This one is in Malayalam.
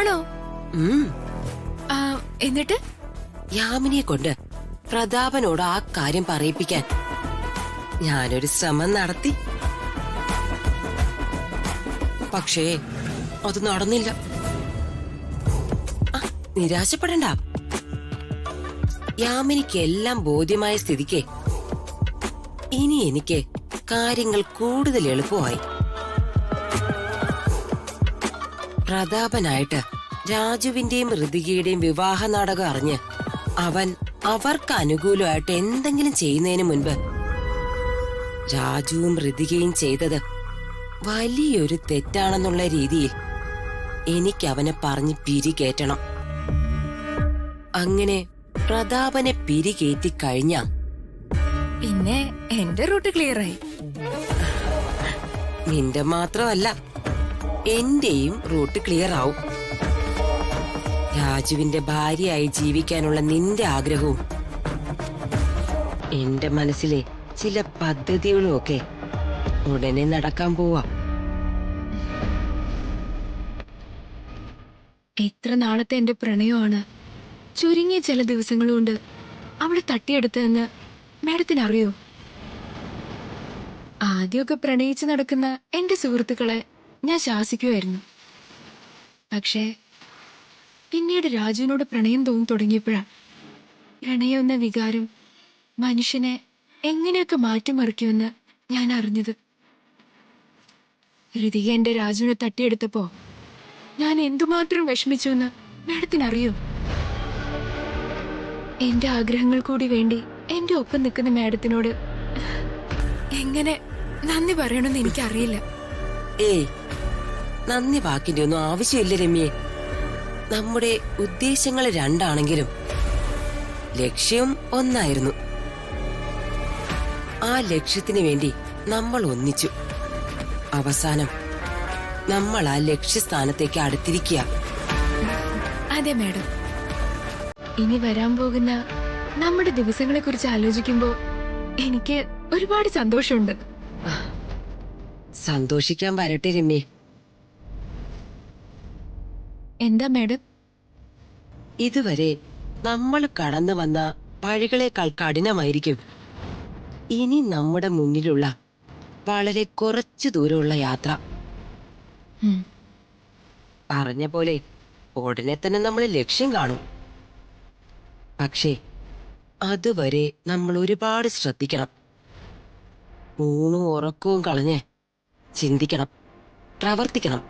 ആണോ? എന്നിട്ട് യാമിനിയെ കൊണ്ട് പ്രതാപനോട് ആ കാര്യം പറയിപ്പിക്കാൻ ഞാനൊരു ശ്രമം നടത്തി. പക്ഷേ അത് നടന്നില്ല. നിരാശപ്പെടണ്ട. യാമിനിക്ക് എല്ലാം ബോധ്യമായ സ്ഥിതിക്ക് ഇനി എനിക്ക് കാര്യങ്ങൾ കൂടുതൽ എളുപ്പമായി. പ്രതാപനായിട്ട് രാജുവിന്റെയും ഋതികയുടെയും വിവാഹ നാടകം അറിഞ്ഞ് അവൻ അവർക്ക് അനുകൂലമായിട്ട് എന്തെങ്കിലും ചെയ്യുന്നതിന് മുൻപ് രാജുവും ഋതികയും ചെയ്തത് വലിയൊരു തെറ്റാണെന്നുള്ള രീതിയിൽ എനിക്ക് അവനെ പറഞ്ഞ് പിരികേറ്റണം. അങ്ങനെ പ്രതാപനെ പിരികേറ്റി കഴിഞ്ഞ പിന്നെ എന്റെ റൂട്ട് ക്ലിയറായി. നിന്റെ മാത്രമല്ല, എന്റെയും റൂട്ട് ക്ലിയർ ആവും. രാജുവിന്റെ ഭാര്യയായി ജീവിക്കാനുള്ള നിന്റെ ആഗ്രഹവും എന്റെ മനസ്സിലെ ചില പദ്ധതികളും ഒക്കെ ഉടനെ നടക്കാൻ പോവാ. എത്ര നാളത്തെ എന്റെ പ്രണയമാണ് ചുരുങ്ങിയ ചില ദിവസങ്ങൾ കൊണ്ട് അവളെ തട്ടിയെടുത്തതെന്ന് മാഡത്തിന് അറിയോ? ആദ്യമൊക്കെ പ്രണയിച്ച് നടക്കുന്ന എന്റെ സുഹൃത്തുക്കളെ ഞാൻ ശാസിക്കുമായിരുന്നു. പക്ഷേ പിന്നീട് രാജുവിനോട് പ്രണയം തോന്നി തുടങ്ങിയപ്പോഴാണ് പ്രണയം എന്ന വികാരം മനുഷ്യനെ എങ്ങനെയൊക്കെ മാറ്റിമറിക്കുമെന്ന് ഞാൻ അറിഞ്ഞത്. ഋതിക എന്റെ രാജുവിനെ തട്ടിയെടുത്തപ്പോ ഞാൻ എന്തുമാത്രം വിഷമിച്ചുവെന്ന് മാഡത്തിനറിയോ? എന്റെ ആഗ്രഹങ്ങൾ കൂടി വേണ്ടി എന്റെ ഒപ്പം നിൽക്കുന്ന മാഡത്തിനോട് എങ്ങനെ നന്ദി പറയണമെന്ന് എനിക്കറിയില്ല. ഏയ്, നന്ദി വാക്കിന്റെ ഒന്നും ആവശ്യമില്ല രമ്യേ. നമ്മുടെ ഉദ്ദേശങ്ങൾ രണ്ടാണെങ്കിലും ലക്ഷ്യം ഒന്നായിരുന്നു. ആ ലക്ഷ്യത്തിന് വേണ്ടി നമ്മൾ ഒന്നിച്ചു. അവസാനം നമ്മൾ ആ ലക്ഷ്യസ്ഥാനത്തേക്ക് അടുത്തിരിക്കുക. അതെ മാഡം. ഇനി വരാൻ പോകുന്ന നമ്മുടെ ദിവസങ്ങളെ കുറിച്ച് ആലോചിക്കുമ്പോ എനിക്ക് ഒരുപാട് സന്തോഷമുണ്ട്. സന്തോഷിക്കാൻ വരട്ടെ രമ്യേ. എന്താ മാഡം? ഇതുവരെ നമ്മൾ കടന്നു വന്ന വഴികളേക്കാൾ കഠിനമായിരിക്കും ഇനി നമ്മുടെ മുന്നിലുള്ള വളരെ കുറച്ചു ദൂരമുള്ള യാത്ര. പറഞ്ഞ പോലെ ഉടനെ തന്നെ നമ്മൾ ലക്ഷ്യം കാണും. പക്ഷേ അതുവരെ നമ്മൾ ഒരുപാട് ശ്രദ്ധിക്കണം. ഊണും ഉറക്കവും കളഞ്ഞ് ചിന്തിക്കണം, പ്രവർത്തിക്കണം.